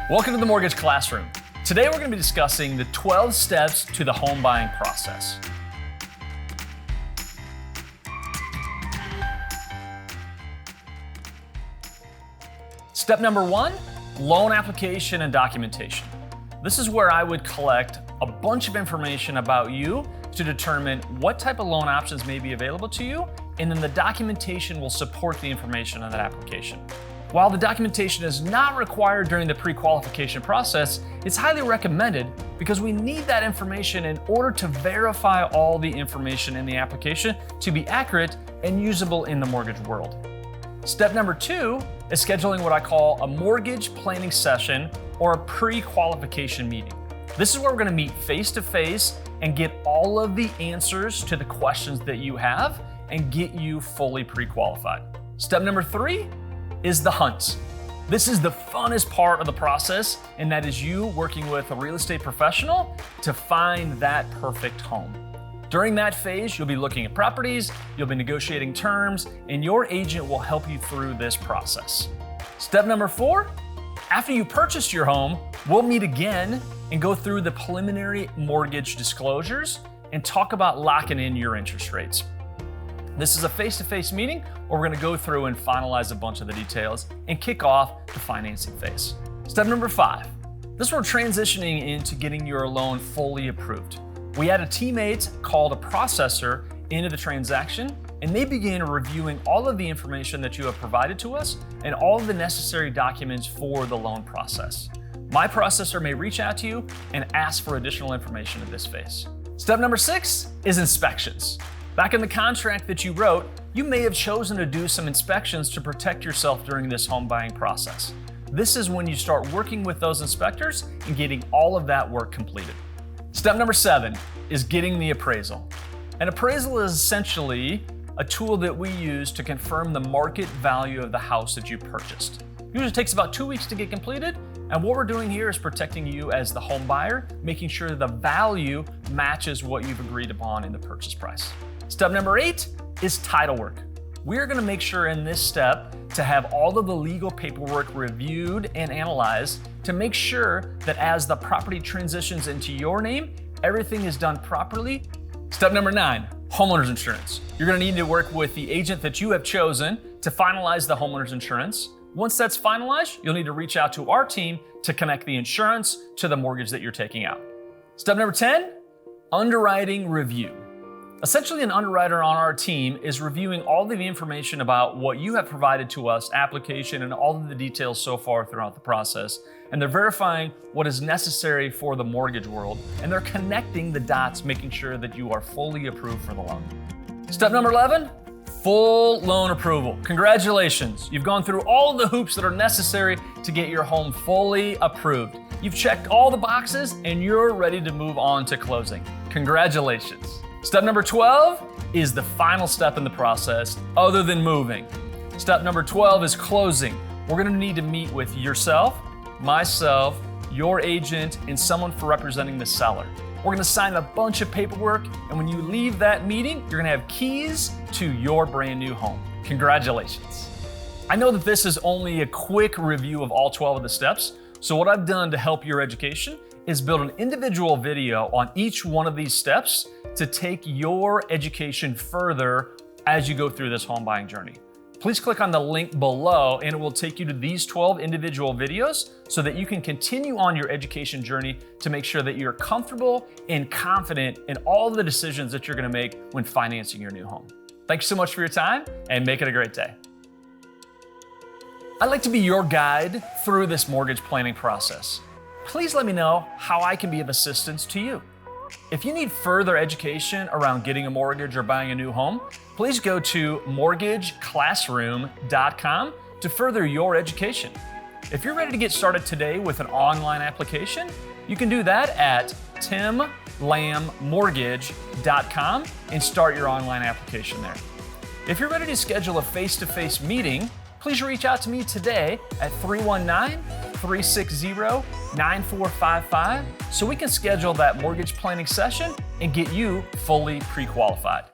Welcome to the Mortgage Classroom. Today we're going to be discussing the 12 steps to the home buying process. Step number 1, loan application and documentation. This is where I would collect a bunch of information about you to determine what type of loan options may be available to you, and then the documentation will support the information on that application. While the documentation is not required during the pre-qualification process, it's highly recommended because we need that information in order to verify all the information in the application to be accurate and usable in the mortgage world. Step number 2 is scheduling what I call a mortgage planning session or a pre-qualification meeting. This is where we're going to meet face-to-face and get all of the answers to the questions that you have and get you fully pre-qualified. Step number 3 is the hunt. This is the funnest part of the process, and that is you working with a real estate professional to find that perfect home. During that phase, you'll be looking at properties, you'll be negotiating terms, and your agent will help you through this process. Step number 4, after you purchase your home, we'll meet again and go through the preliminary mortgage disclosures and talk about locking in your interest rates. This is a face-to-face meeting where we're going to go through and finalize a bunch of the details and kick off the financing phase. Step number 5. This is where we're transitioning into getting your loan fully approved. We add a teammate called a processor into the transaction, and they begin reviewing all of the information that you have provided to us and all of the necessary documents for the loan process. My processor may reach out to you and ask for additional information in this phase. Step number 6 is inspections. Back in the contract that you wrote, you may have chosen to do some inspections to protect yourself during this home buying process. This is when you start working with those inspectors and getting all of that work completed. Step number 7 is getting the appraisal. An appraisal is essentially a tool that we use to confirm the market value of the house that you purchased. Usually takes about 2 weeks to get completed, and what we're doing here is protecting you as the home buyer, making sure the value matches what you've agreed upon in the purchase price. Step number 8 is title work. We're going to make sure in this step to have all of the legal paperwork reviewed and analyzed to make sure that as the property transitions into your name, everything is done properly. Step number 9, homeowner's insurance. You're going to need to work with the agent that you have chosen to finalize the homeowner's insurance. Once that's finalized, you'll need to reach out to our team to connect the insurance to the mortgage that you're taking out. Step number 10, underwriting review. Essentially, an underwriter on our team is reviewing all of the information about what you have provided to us, application, and all of the details so far throughout the process. And they're verifying what is necessary for the mortgage world, and they're connecting the dots, making sure that you are fully approved for the loan. Step number 11, full loan approval. Congratulations. You've gone through all of the hoops that are necessary to get your home fully approved. You've checked all the boxes, and you're ready to move on to closing. Congratulations. Step number 12 is the final step in the process other than moving. Step number 12 is closing. We're going to need to meet with yourself, myself, your agent, and someone for representing the seller. We're going to sign a bunch of paperwork, and when you leave that meeting, you're going to have keys to your brand new home. Congratulations. I know that this is only a quick review of all 12 of the steps, so what I've done to help your education is build an individual video on each one of these steps to take your education further as you go through this home buying journey. Please click on the link below and it will take you to these 12 individual videos so that you can continue on your education journey to make sure that you're comfortable and confident in all the decisions that you're going to make when financing your new home. Thanks so much for your time and make it a great day. I'd like to be your guide through this mortgage planning process. Please let me know how I can be of assistance to you. If you need further education around getting a mortgage or buying a new home, please go to mortgageclassroom.com to further your education. If you're ready to get started today with an online application, you can do that at timlammortgage.com and start your online application there. If you're ready to schedule a face-to-face meeting, please reach out to me today at 319-360-9455 so we can schedule that mortgage planning session and get you fully pre-qualified.